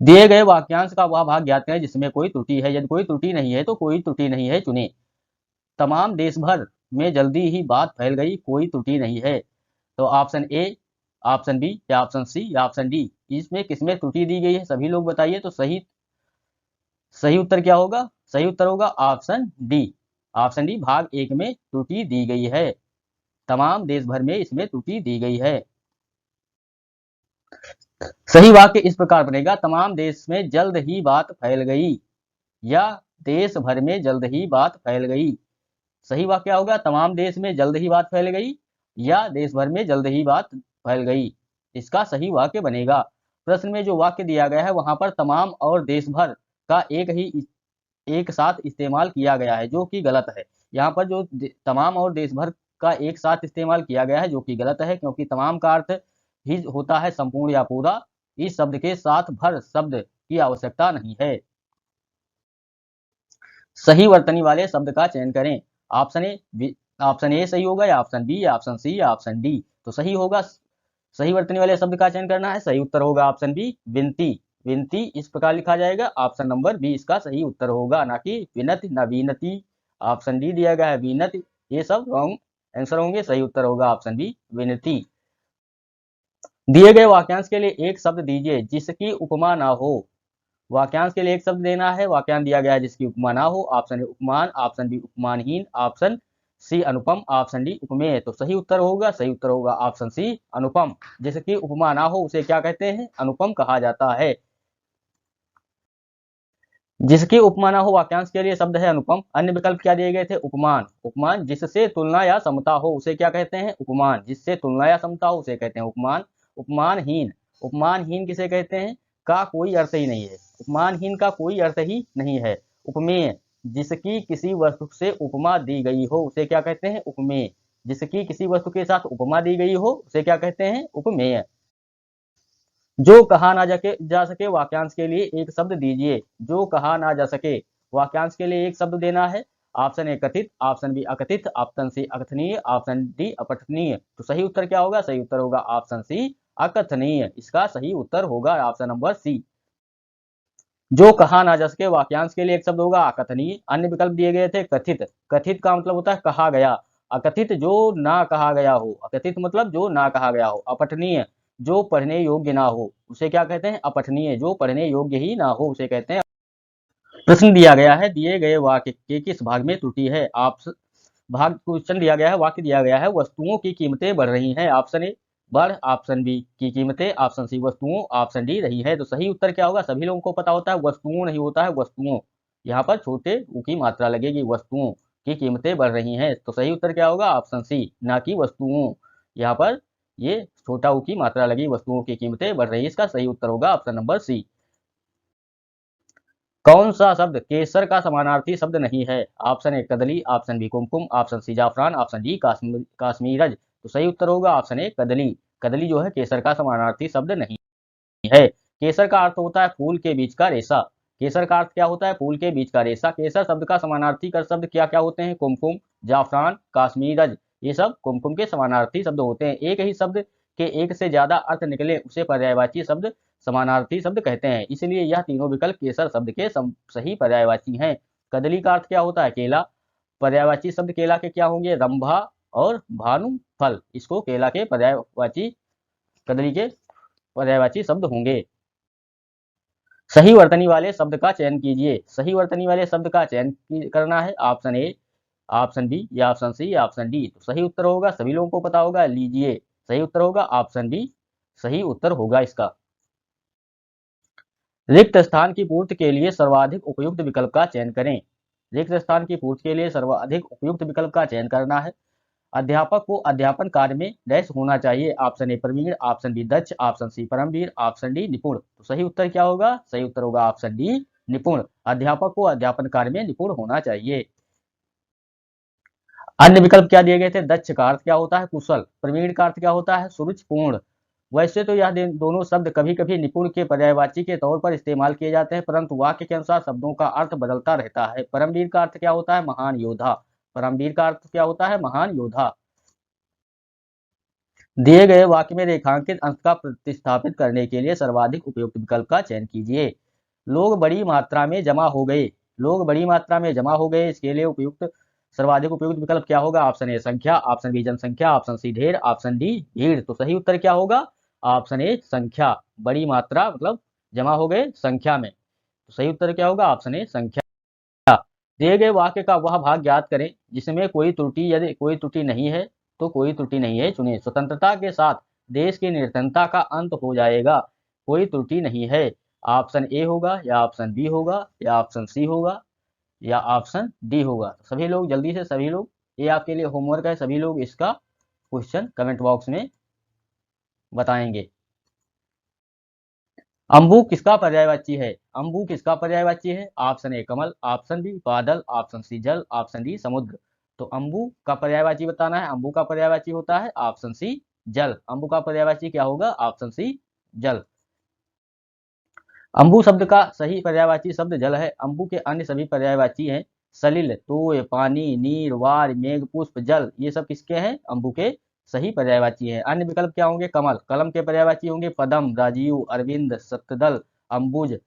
दिए गए वाक्यांश का वह भाग ज्ञात करें जिसमें कोई त्रुटि है। यदि कोई त्रुटि नहीं है तो कोई त्रुटि नहीं है चुने। तमाम देश भर में जल्दी ही बात फैल गई, कोई त्रुटि नहीं है। तो ऑप्शन ए, ऑप्शन बी या ऑप्शन सी या ऑप्शन डी, इसमें किसमें त्रुटि दी गई है सभी लोग बताइए। तो सही सही उत्तर क्या होगा? सही उत्तर होगा ऑप्शन डी। ऑप्शन डी भाग एक में त्रुटि दी गई है। तमाम देश भर में इसमें त्रुटि दी गई है। सही वाक्य इस प्रकार बनेगा, तमाम देश में जल्द ही बात फैल गई, या देश भर में जल्द ही बात फैल गई। सही वाक्य क्या होगा? तमाम देश में जल्द ही बात फैल गई, या देश भर में जल्द ही बात फैल गई। इसका सही वाक्य बनेगा। प्रश्न में जो वाक्य दिया गया है वहां पर तमाम और देश भर का एक साथ इस्तेमाल किया गया है, जो कि गलत है। यहाँ पर जो तमाम और देश भर का एक साथ इस्तेमाल किया गया है, जो कि गलत है, क्योंकि तमाम का अर्थ ही होता है संपूर्ण या पूरा। इस शब्द के साथ भर शब्द की आवश्यकता नहीं है। सही वर्तनी वाले शब्द का चयन करें। ऑप्शन ए सही होगा, या ऑप्शन बी या ऑप्शन सी या ऑप्शन डी। तो सही होगा, सही वर्तनी वाले शब्द का चयन करना है। सही उत्तर होगा ऑप्शन बी, विनती। विनती इस प्रकार लिखा जाएगा। ऑप्शन नंबर बी इसका सही उत्तर होगा, ना कि विनति न विनती। ऑप्शन डी दिया गया है विनति, ये सब रॉन्ग आंसर होंगे। सही उत्तर होगा ऑप्शन बी, विनती। दिए गए वाक्यांश के लिए एक शब्द दीजिए जिसकी उपमा ना हो। वाक्यांश के लिए एक शब्द देना है, वाक्यांश दिया गया है जिसकी उपमा ना हो। ऑप्शन ए उपमान, ऑप्शन बी उपमानहीन, ऑप्शन सी अनुपम, ऑप्शन डी उपमेय। तो सही उत्तर होगा, सही उत्तर होगा ऑप्शन सी अनुपम। जिसकी उपमा ना हो उसे क्या कहते हैं? अनुपम कहा जाता है। जिसकी उपमा ना हो वाक्यांश के लिए शब्द है अनुपम। अन्य विकल्प क्या दिए गए थे? उपमान। उपमान जिससे तुलना या समता हो उसे क्या कहते हैं? उपमान। जिससे तुलना या समता हो उसे कहते हैं उपमान। उपमानहीन, उपमानहीन किसे कहते हैं? का कोई अर्थ ही नहीं है। उपमानहीन का कोई अर्थ ही नहीं है। उपमेय, जिसकी किसी वस्तु से उपमा दी गई हो उसे क्या कहते हैं? उपमेय। जिसकी किसी वस्तु के साथ उपमा दी गई हो उसे क्या कहते हैं? उपमेय। जो कहा ना जा सके वाक्यांश के लिए एक शब्द दीजिए। जो कहा ना जा सके वाक्यांश के लिए एक शब्द देना है। ऑप्शन ए कथित, ऑप्शन बी अकथित, ऑप्शन सी अकथनीय, ऑप्शन डी अपठनीय। तो सही उत्तर क्या होगा? सही उत्तर होगा ऑप्शन सी अकथनीय। इसका सही उत्तर होगा ऑप्शन नंबर सी। जो कहा ना जा सके वाक्यांश के लिए एक शब्द होगा अकथनीय। अन्य विकल्प दिए गए थे कथित। कथित का मतलब होता है कहा गया। अकथित जो ना कहा गया हो, अकथित मतलब जो ना कहा गया हो। अपठनीय जो पढ़ने योग्य ना हो उसे क्या कहते हैं? अपठनीय। जो पढ़ने योग्य ही ना हो उसे कहते हैं। प्रश्न दिया गया है, दिए गए वाक्य के किस भाग में त्रुटि है? आप भाग क्वेश्चन दिया गया है, वाक्य दिया गया है वस्तुओं की कीमतें बढ़ रही हैं। ऑप्शन ए बढ़, ऑप्शन बी की कीमतें, ऑप्शन सी वस्तुओं, ऑप्शन डी रही है। तो सही उत्तर क्या होगा? सभी लोगों को पता होता है वस्तुओं नहीं होता है वस्तुओं। यहाँ पर छोटे ऊ की मात्रा लगेगी। वस्तुओं की कीमतें बढ़ रही हैं। तो सही उत्तर क्या होगा? ऑप्शन सी, ना कि वस्तुओं। यहाँ पर ये छोटा ऊ की मात्रा लगी, वस्तुओं की कीमतें बढ़ रही है। इसका सही उत्तर होगा ऑप्शन नंबर सी। कौन सा शब्द केसर का समानार्थी शब्द नहीं है? ऑप्शन ए कदली, ऑप्शन बी कुमकुम, ऑप्शन सी जाफरान, ऑप्शन डी काश्मीरज। तो सही उत्तर होगा ऑप्शन ए कदली। कदली जो है केसर का समानार्थी शब्द नहीं है। केसर का अर्थ होता है फूल के बीच का रेशा। केसर का अर्थ क्या होता है? फूल के बीच का रेशा। केसर शब्द का समानार्थी कर शब्द क्या क्या होते हैं? कुमकुम, जाफरान, काश्मीरज। ये सब कुमकुम के समानार्थी शब्द होते हैं। एक ही शब्द के एक से ज्यादा अर्थ निकले उसे पर्यायवाची शब्द समानार्थी शब्द कहते हैं। इसलिए यह तीनों विकल्प केसर शब्द के सही पर्यायवाची हैं। कदली का अर्थ क्या होता है? केला। पर्यायवाची शब्द केला के क्या होंगे? रंभा और भानु फल। इसको केला के पर्यायवाची, कदली के पर्यायवाची शब्द होंगे। सही वर्तनी वाले शब्द का चयन कीजिए। सही वर्तनी वाले शब्द का चयन करना है। ऑप्शन ए, ऑप्शन बी या ऑप्शन सी या ऑप्शन डी। तो सही उत्तर होगा, सभी लोगों को पता होगा, लीजिए। सही उत्तर होगा ऑप्शन डी। सही उत्तर होगा इसका। रिक्त स्थान की पूर्ति के लिए सर्वाधिक उपयुक्त विकल्प का चयन करें। रिक्त स्थान की पूर्ति के लिए सर्वाधिक उपयुक्त विकल्प का चयन करना है। अध्यापक को अध्यापन कार्य में डैश होना चाहिए। ऑप्शन ए प्रवीण, ऑप्शन बी दक्ष, ऑप्शन सी परमवीर, ऑप्शन डी निपुण। तो सही उत्तर क्या होगा? सही उत्तर होगा ऑप्शन डी निपुण। अध्यापक को अध्यापन कार्य में निपुण होना चाहिए। अन्य विकल्प क्या दिए गए थे? दक्ष का अर्थ क्या होता है? कुशल। प्रवीण का अर्थ क्या होता है? सुरुचिपूर्ण। वैसे तो यह दोनों शब्द कभी कभी निपुण के पर्यायवाची के तौर पर इस्तेमाल किए जाते हैं, परंतु वाक्य के अनुसार शब्दों का अर्थ बदलता रहता है। परमवीर का अर्थ क्या होता है? महान योद्धा। परमवीर का अर्थ क्या होता है? महान योद्धा। दिए गए वाक्य में रेखांकित अंक का प्रतिस्थापित करने के लिए सर्वाधिक उपयुक्त विकल्प का चयन कीजिए। लोग बड़ी मात्रा में जमा हो गए। लोग बड़ी मात्रा में जमा हो गए, इसके लिए उपयुक्त सर्वाधिक उपयुक्त विकल्प क्या होगा? ऑप्शन ए संख्या, ऑप्शन बी जनसंख्या, ऑप्शन सी ढेर, ऑप्शन डी भीड़। तो सही उत्तर क्या होगा? ऑप्शन ए संख्या। बड़ी मात्रा मतलब जमा हो गए संख्या में, तो सही उत्तर क्या होगा? ऑप्शन ए संख्या। दिए गए वाक्य का वह भाग ज्ञात करें जिसमें कोई त्रुटि, यदि कोई त्रुटि नहीं है तो कोई त्रुटि नहीं है चुने। स्वतंत्रता के साथ देश की निरंतरता का अंत हो जाएगा, कोई त्रुटि नहीं है। ऑप्शन ए होगा या ऑप्शन बी होगा या ऑप्शन सी होगा या ऑप्शन डी होगा। सभी लोग जल्दी से, सभी लोग, ये आपके लिए होमवर्क है, सभी लोग इसका क्वेश्चन कमेंट बॉक्स में बताएंगे। अंबु किसका पर्यायवाची है? अंबु किसका पर्यायवाची है? ऑप्शन ए कमल, ऑप्शन बी बादल, ऑप्शन सी जल, ऑप्शन डी समुद्र। तो अंबु का पर्यायवाची बताना है। अंबु का पर्यायवाची होता है ऑप्शन सी जल। अंबु का पर्यायवाची क्या होगा? ऑप्शन सी जल। अंबु शब्द का सही पर्यायवाची शब्द जल है। अंबु के अन्य सभी पर्यायवाची हैं सलिल, तोय, पानी, नीर, वार, मेघ, पुष्प, जल। ये सब किसके हैं? अंबु के सही पर्यायवाची हैं। अन्य विकल्प क्या होंगे? कमल, कलम के पर्यायवाची होंगे पदम, राजीव, अरविंद, सतदल, अंबुज,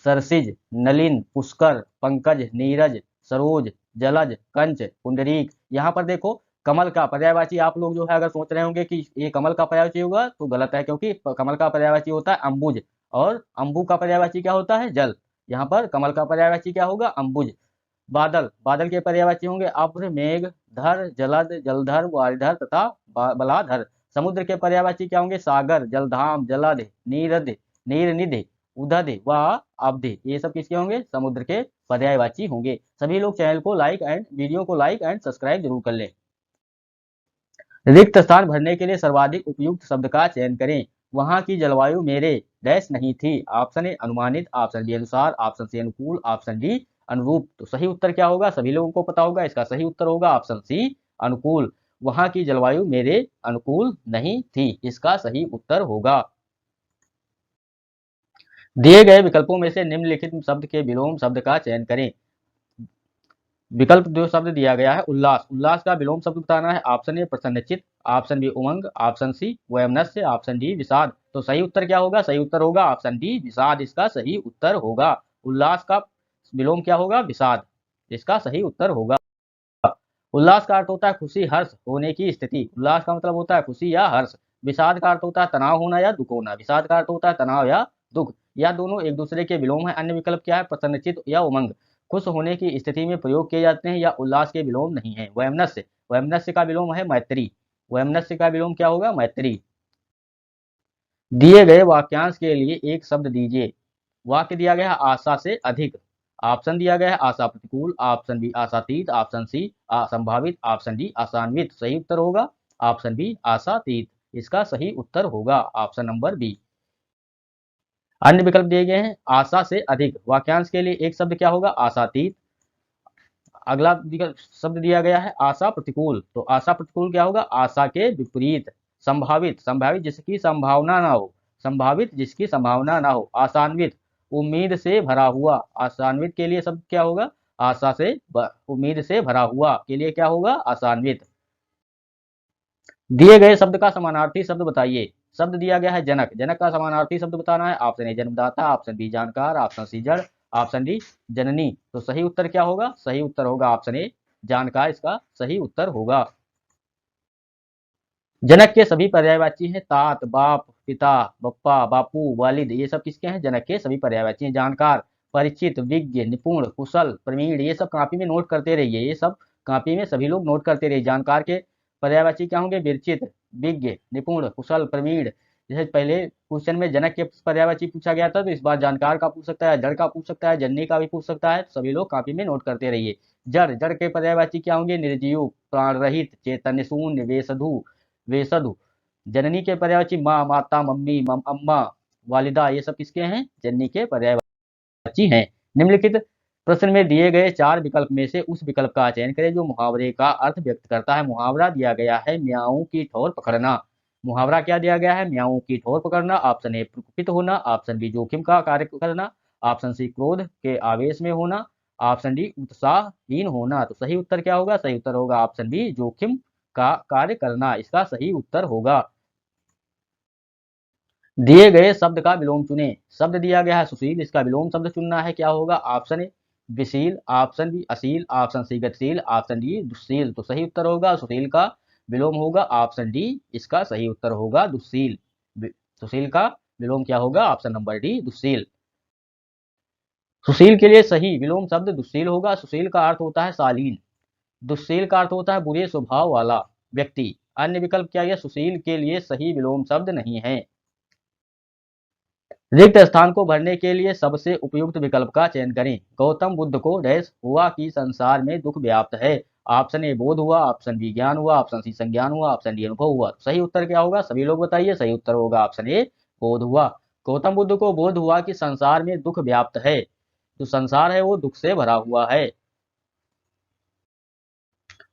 सरसिज, नलिन, पुष्कर, पंकज, नीरज, सरोज, जलज, कंच, पुंडरीक। यहाँ पर देखो कमल का पर्यायवाची आप लोग जो है अगर सोच रहे होंगे कि ये कमल का पर्यायवाची होगा तो गलत है, क्योंकि कमल का पर्यायवाची होता है अंबुज और अंबु का पर्यायवाची क्या होता है? जल। यहाँ पर कमल का पर्यायवाची क्या होगा? अंबुज। बादल, बादल के पर्यायवाची होंगे अभ्र, मेघ, धर, जलद, जलधर, वारिधर तथा बलाधर। समुद्र के पर्यायवाची क्या होंगे? सागर, जलधाम, जलद, नीरद, नीरनिधि, उदध व अवधि। ये सब किसके होंगे? समुद्र के पर्यायवाची होंगे। सभी लोग चैनल को लाइक एंड वीडियो को लाइक एंड सब्सक्राइब जरूर कर लें। रिक्त स्थान भरने के लिए सर्वाधिक उपयुक्त शब्द का चयन करें। वहां की जलवायु मेरे डैश नहीं थी। ऑप्शन ए अनुमानित, ऑप्शन बी अनुसार, ऑप्शन सी अनुकूल, ऑप्शन डी अनुरूप। तो सही उत्तर क्या होगा? सभी लोगों को पता होगा, इसका सही उत्तर होगा ऑप्शन सी अनुकूल। वहां की जलवायु मेरे अनुकूल नहीं थी, इसका सही उत्तर होगा। दिए गए विकल्पों में से निम्नलिखित शब्द के विलोम शब्द का चयन करें। विकल्प जो शब्द दिया गया है उल्लास, उल्लास का विलोम शब्द बताना है। ऑप्शन ए प्रसन्नचित, ऑप्शन बी उमंग, ऑप्शन सी वैमनस्य, ऑप्शन डी विषाद। तो सही उत्तर क्या होगा? सही उत्तर होगा ऑप्शन डी विषाद, इसका सही उत्तर होगा। उल्लास का विलोम क्या होगा? विषाद, इसका सही उत्तर होगा। उल्लास का अर्थ होता है खुशी, हर्ष होने की स्थिति। उल्लास का मतलब होता है खुशी या हर्ष। विषाद का अर्थ होता है तनाव होना या दुख होना। विषाद का अर्थ होता है तनाव या दुख, या दोनों एक दूसरे के विलोम है। अन्य विकल्प क्या है? प्रसन्नचित या उमंग, खुश होने की स्थिति में प्रयोग किए जाते हैं या उल्लास के विलोम नहीं है। वैमनस्य, वैमनस्य का विलोम है मैत्री। वैमनस्य का विलोम क्या होगा? मैत्री। दिए गए वाक्यांश के लिए एक शब्द दीजिए। वाक्य दिया गया है आशा से अधिक। ऑप्शन दिया गया है आशा प्रतिकूल, ऑप्शन बी आशातीत, ऑप्शन सी असंभावित, ऑप्शन डी आशान्वित। सही उत्तर होगा ऑप्शन बी आशातीत, इसका सही उत्तर होगा ऑप्शन नंबर बी। अन्य विकल्प दिए गए हैं आशा से अधिक। वाक्यांश के लिए एक शब्द क्या होगा? आशातीत। अगला शब्द दिया गया है आशा प्रतिकूल, तो आशा प्रतिकूल क्या होगा? आशा के विपरीत। संभावित, संभावित जिसकी संभावना ना हो, संभावित जिसकी संभावना ना हो। आशान्वित, उम्मीद से भरा हुआ। आशान्वित के लिए शब्द क्या होगा? आशा से उम्मीद से भरा हुआ के लिए क्या होगा? आशान्वित। दिए गए शब्द का समानार्थी शब्द बताइए। शब्द दिया गया है जनक, जनक का समानार्थी शब्द बताना है। ऑप्शन ए जन्मदाता, ऑप्शन बी जानकार, ऑप्शन सी जड़, ऑप्शन डी जननी। तो सही उत्तर क्या होगा? सही उत्तर होगा ऑप्शन ए जानकार, इसका सही उत्तर होगा। जनक के सभी पर्यायवाची हैं तात, बाप, पिता, बप्पा, बापू, वालिद। ये सब किसके हैं? जनक के सभी पर्यायवाची हैं। जानकार, परिचित, विज्ञ, निपुण, कुशल, प्रवीण। ये सब कॉपी में नोट करते रहिए, ये सब कॉपी में सभी लोग नोट करते रहिए। जानकार के पर्यायवाची क्या होंगे? विरचित, विज्ञ, निपुण, कुशल, प्रवीण। जैसे पहले क्वेश्चन में जनक के पर्यायवाची पूछा गया था, तो इस बार जानकार का पूछ सकता है, जड़ का पूछ सकता है, जननी का भी पूछ सकता है। सभी लोग कॉपी में नोट करते रहिए। जड़, जड़ के पर्यायवाची क्या होंगे? निर्जीव, प्राण रहित, चैतन्य शून्य, वेशधु, वेशधु। जननी के पर्यायवाची माँ, माता, मम्मी, अम्मा, वालिदा। ये सब किसके हैं? जननी के पर्यायवाची हैं। निम्नलिखित प्रश्न में दिए गए चार विकल्प में से उस विकल्प का चयन करें जो मुहावरे का अर्थ व्यक्त करता है। मुहावरा दिया गया है म्याऊं की ठोर पकड़ना। मुहावरा क्या दिया गया है? म्याऊं की ठोर पकड़ना। ऑप्शन ए प्रकुपित होना, ऑप्शन बी जोखिम का कार्य करना, ऑप्शन सी क्रोध के आवेश में होना, ऑप्शन डी उत्साहहीन होना। तो सही उत्तर क्या होगा? सही उत्तर होगा ऑप्शन बी जोखिम का कार्य करना इसका सही उत्तर होगा। दिए गए शब्द का विलोम चुने। शब्द दिया गया है सुशील, इसका विलोम शब्द चुनना है, क्या होगा? ऑप्शन ए विशील, ऑप्शन बी अशील, ऑप्शन सी गतिशील, ऑप्शन डी दुशील। तो सही उत्तर होगा सुशील का विलोम होगा ऑप्शन डी, इसका सही उत्तर होगा दुशील। सुशील का विलोम क्या होगा? ऑप्शन नंबर डी दुशील। सुशील के लिए सही विलोम शब्द दुशील होगा। सुशील का अर्थ होता है शालीन, दुशील का अर्थ होता है बुरे स्वभाव वाला व्यक्ति। अन्य विकल्प क्या है? सुशील के लिए सही विलोम शब्द नहीं है। रिक्त स्थान को भरने के लिए सबसे उपयुक्त विकल्प का चयन करें। गौतम बुद्ध को डैश हुआ कि संसार में दुख व्याप्त है। ऑप्शन ए बोध हुआ, ऑप्शन बी ज्ञान हुआ, ऑप्शन सी संज्ञान हुआ, ऑप्शन डी अनुभव हुआ। सही उत्तर क्या होगा? सभी लोग बताइए। सही उत्तर होगा ऑप्शन ए बोध हुआ। गौतम बुद्ध को बोध हुआ कि संसार में दुख व्याप्त है। जो संसार है वो दुख से भरा हुआ है।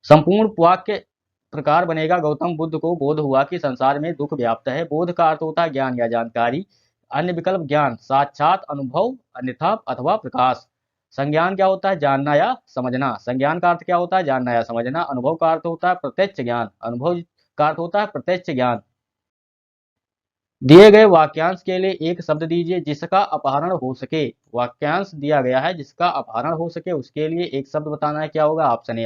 संपूर्ण वाक्य प्रकार बनेगा गौतम बुद्ध को बोध हुआ कि संसार में दुख व्याप्त है। बोध का अर्थ होता है ज्ञान या जानकारी। अन्य विकल्प ज्ञान साक्षात अनुभव अन्यथा अथवा प्रकाश। संज्ञान क्या होता है? जानना या समझना। संज्ञान का अर्थ क्या होता है? जानना या समझना। अनुभव का अर्थ होता है प्रत्यक्ष ज्ञान। अनुभव का अर्थ होता है प्रत्यक्ष ज्ञान। दिए गए वाक्यांश के लिए एक शब्द दीजिए जिसका अपहरण हो सके। वाक्यांश दिया गया है जिसका अपहरण हो सके, उसके लिए एक शब्द बताना है, क्या होगा? ऑप्शन ए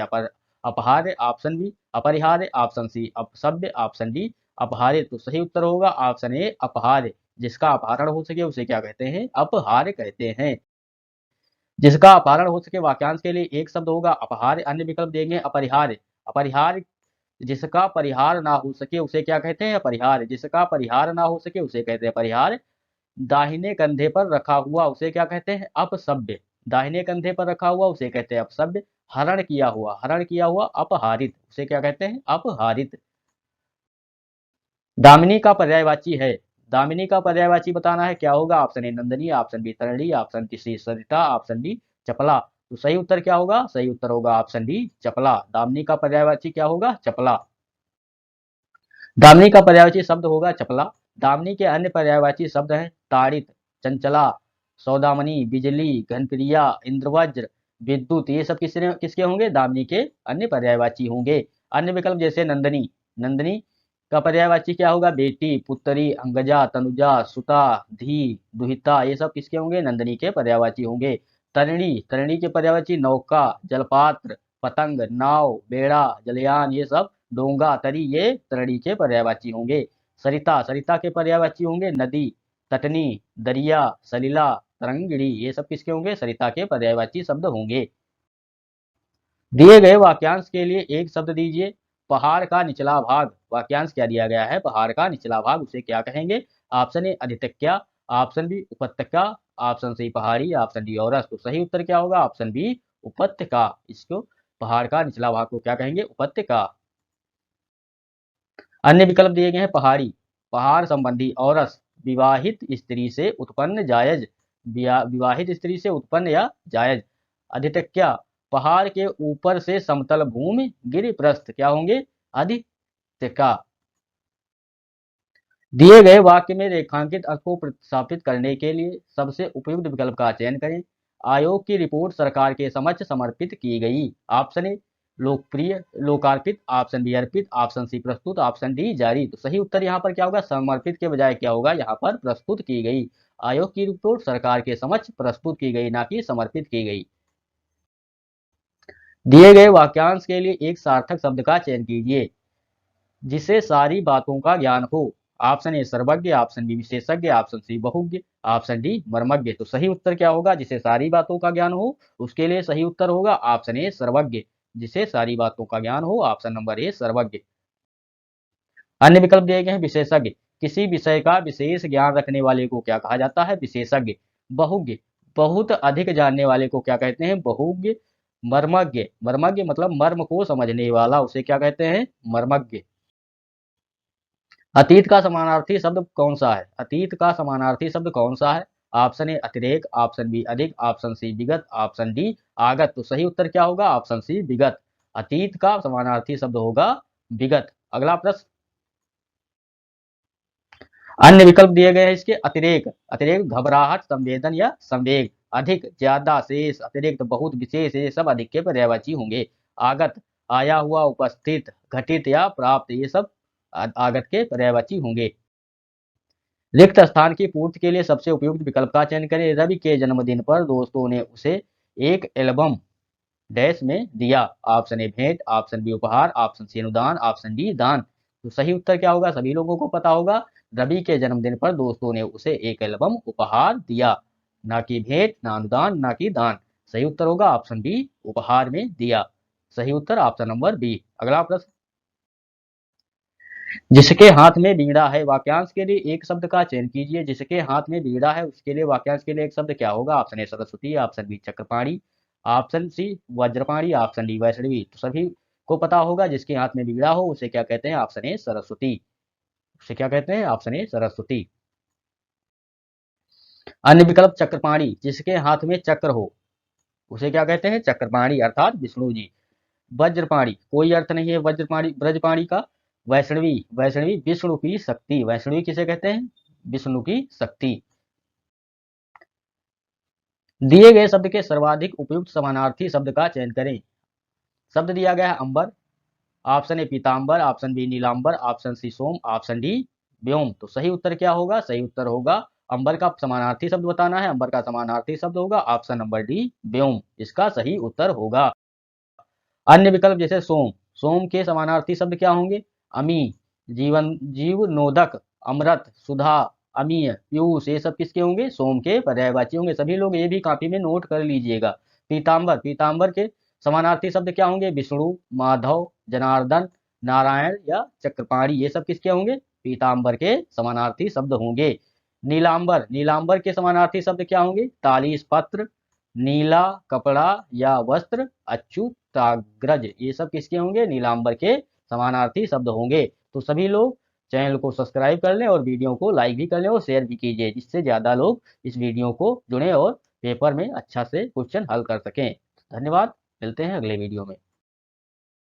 अपहार्य, ऑप्शन बी अपरिहार्य, ऑप्शन सी अपसभ्य, ऑप्शन डी अपहार्य। तो सही उत्तर होगा ऑप्शन ए अपहार्य। जिसका अपहरण हो सके उसे क्या कहते हैं? अपहार्य कहते हैं। जिसका अपहरण हो सके वाक्यांश के लिए एक शब्द होगा अपहार्य। अन्य विकल्प देंगे अपरिहार्य। अपरिहार्य जिसका परिहार ना हो सके उसे क्या कहते हैं? अपरिहार्य। जिसका परिहार ना हो सके उसे कहते हैं परिहार्य। दाहिने कंधे पर रखा हुआ उसे क्या कहते हैं? अपसभ्य। दाहिने कंधे पर रखा हुआ उसे कहते हैं अपसभ्य। हरण किया हुआ अपहारित, उसे क्या कहते हैं? अपहारित। दामिनी का पर्यायवाची है। दामिनी का पर्यायवाची बताना है, क्या होगा? ऑप्शन ए नंदनी, ऑप्शन बी तरणी, ऑप्शन सी सरिता, ऑप्शन डी चपला। तो सही उत्तर क्या होगा? सही उत्तर होगा ऑप्शन डी चपला। दामिनी का पर्यायवाची क्या होगा? चपला। दामिनी का पर्यायवाची शब्द होगा चपला। दामिनी के अन्य पर्यायवाची शब्द हैं ताड़ित, चंचला, सौदामनी, बिजली, घनप्रिया, इंद्रवज्र, विद्युत। ये सब किसके होंगे? दामिनी के अन्य पर्यायवाची होंगे। अन्य विकल्प जैसे नंदनी, नंदनी का पर्यायवाची क्या होगा? बेटी, पुत्री, अंगजा, तनुजा, सुता, धी, दुहिता। ये सब किसके होंगे? नंदनी के पर्यायवाची होंगे। तरणी, तरणी के पर्यायवाची नौका, जलपात्र, पतंग, नाव, बेड़ा, जलयान। ये सब डोंगा, तरी, ये तरणी के पर्यायवाची होंगे। सरिता, सरिता के पर्यायवाची होंगे नदी, तटनी, दरिया, सलिला, तरंगिणी। ये सब किसके होंगे? सरिता के पर्यायवाची शब्द होंगे। दिए गए वाक्यांश के लिए एक शब्द दीजिए। पहाड़ का निचला भाग। वाक्यांश क्या दिया गया है? पहाड़ का निचला भाग, उसे क्या कहेंगे? ऑप्शन ए अधितक्या, ऑप्शन बी उपत्यका, ऑप्शन सी पहाड़ी, ऑप्शन डी औरस। तो सही उत्तर क्या होगा? ऑप्शन बी उपत्यका। इसको पहाड़ का निचला भाग को क्या कहेंगे? उपत्यका। अन्य विकल्प दिए गए हैं पहाड़ी, पहाड़ संबंधी औरस, विवाहित स्त्री से उत्पन्न जायज, विवाहित स्त्री से उत्पन्न या जायज। अधितक्या पहाड़ के ऊपर से समतल भूमि, गिरिप्रस्थ क्या होंगे? अधित्यका। दिए गए वाक्य में रेखांकित अर्थ को प्रतिस्थापित करने के लिए सबसे उपयुक्त विकल्प का चयन करें। आयोग की रिपोर्ट सरकार के समक्ष समर्पित की गई। ऑप्शन ए लोकप्रिय, लोकार्पित, ऑप्शन बी अर्पित, ऑप्शन सी प्रस्तुत, ऑप्शन डी जारी। तो सही उत्तर यहाँ पर क्या होगा? समर्पित के बजाय क्या होगा? यहाँ पर प्रस्तुत की गई। आयोग की रिपोर्ट सरकार के समक्ष प्रस्तुत की गई, ना कि समर्पित की गई। दिए गए वाक्यांश के लिए एक सार्थक शब्द का चयन कीजिए जिसे सारी बातों का ज्ञान हो। ऑप्शन ए सर्वज्ञ, ऑप्शन बी विशेषज्ञ, ऑप्शन सी बहुज्ञ, ऑप्शन डी मर्मज्ञ। तो सही उत्तर क्या होगा? जिसे सारी बातों का ज्ञान हो, उसके लिए सही उत्तर होगा ऑप्शन ए सर्वज्ञ। जिसे सारी बातों का ज्ञान हो, ऑप्शन नंबर ए सर्वज्ञ। अन्य विकल्प दिए गए हैं विशेषज्ञ, किसी विषय का विशेष ज्ञान रखने वाले को क्या कहा जाता है? विशेषज्ञ। बहुज्ञ, बहुत अधिक जानने वाले को क्या कहते हैं? बहुज्ञ। मर्मज्ञ, मर्मज्ञ मतलब मर्म को समझने वाला, उसे क्या कहते हैं? मर्मज्ञ। अतीत का समानार्थी शब्द कौन सा है? अतीत का समानार्थी शब्द कौन सा है? ऑप्शन ए अतिरेक, ऑप्शन बी अधिक, ऑप्शन सी विगत, ऑप्शन डी आगत। तो सही उत्तर क्या होगा? ऑप्शन सी विगत। अतीत का समानार्थी शब्द होगा विगत। अगला प्रश्न, अन्य विकल्प दिए गए हैं इसके। अतिरेक, अतिरेक घबराहट, संवेदन या संवेग। अधिक, ज्यादा, शेष, अतिरिक्त, बहुत, विशेष, ये सब अधिक के पर्यायवाची होंगे। आगत, आया हुआ, उपस्थित, घटित या प्राप्त, ये सब आगत के पर्यायवाची होंगे। रिक्त स्थान की पूर्ति के लिए सबसे उपयुक्त विकल्प का चयन करें। रवि के जन्मदिन पर दोस्तों ने उसे एक एल्बम डैश में दिया। ऑप्शन ए भेंट, ऑप्शन बी उपहार, ऑप्शन सी अनुदान, ऑप्शन डी दान। तो सही उत्तर क्या होगा, सभी लोगों को पता होगा। रवि के जन्मदिन पर दोस्तों ने उसे एक एल्बम उपहार दिया, ना कि भेंट, ना अनुदान, ना कि दान। सही उत्तर होगा ऑप्शन बी, उपहार में दिया। सही उत्तर ऑप्शन नंबर बी। अगला प्रश्न, जिसके हाथ में बीड़ा है, वाक्यांश के लिए एक शब्द का चयन कीजिए। जिसके हाथ में बीड़ा है, उसके लिए वाक्यांश के लिए एक शब्द क्या होगा। Option A Saraswati, option B Chakrapani, option C Vajrapani, option D Vaishnavi. तो सभी को पता होगा, जिसके हाथ में बीड़ा हो उसे क्या कहते हैं। Option A Saraswati. उसे क्या कहते हैं, ऑप्शन ए सरस्वती। अन्य विकल्प चक्रपाणी, जिसके हाथ में चक्र हो उसे क्या कहते हैं, चक्रपाणी अर्थात विष्णु जी। वज्रपाणी, कोई अर्थ नहीं है वज्रपाणी ब्रजपाणी का। वैष्णवी, वैष्णवी विष्णु की शक्ति। वैष्णवी किसे कहते हैं, विष्णु की शक्ति। दिए गए शब्द के सर्वाधिक उपयुक्त समानार्थी शब्द का चयन करें। शब्द दिया गया है अंबर, ऑप्शन ए पीतांबर, ऑप्शन बी नीलांबर, ऑप्शन सी सोम, ऑप्शन डी व्योम। तो सही उत्तर क्या होगा, सही उत्तर होगा अंबर का समानार्थी शब्द बताना है। अंबर का समानार्थी शब्द होगा ऑप्शन नंबर डी व्योम, इसका सही उत्तर होगा। अन्य विकल्प जैसे सोम, सोम के समानार्थी शब्द क्या होंगे। अमी, जीवन, जीव नोदक, अमृत, सुधा, अमीय, पीयूष, ये सब किसके होंगे, सोम के पर्यायवाची होंगे। सभी लोग ये भी कॉपी में नोट कर लीजिएगा। पीतांबर, पीतांबर के समानार्थी शब्द क्या होंगे। विष्णु, माधव, जनार्दन, नारायण या चक्रपाणी, ये सब किसके होंगे, पीतांबर के समानार्थी शब्द होंगे। नीलांबर, नीलांबर के समानार्थी शब्द क्या होंगे। तालीस पत्र, नीला कपड़ा या वस्त्र, अच्युताग्रज, ये सब किसके होंगे, नीलांबर के समानार्थी शब्द होंगे। तो सभी लोग चैनल को सब्सक्राइब कर लें और वीडियो को लाइक भी कर लें और शेयर भी कीजिए, जिससे ज़्यादा लोग इस वीडियो को जुड़ें और पेपर में अच्छा से क्वेश्चन हल कर सकें। धन्यवाद, मिलते हैं अगले वीडियो में।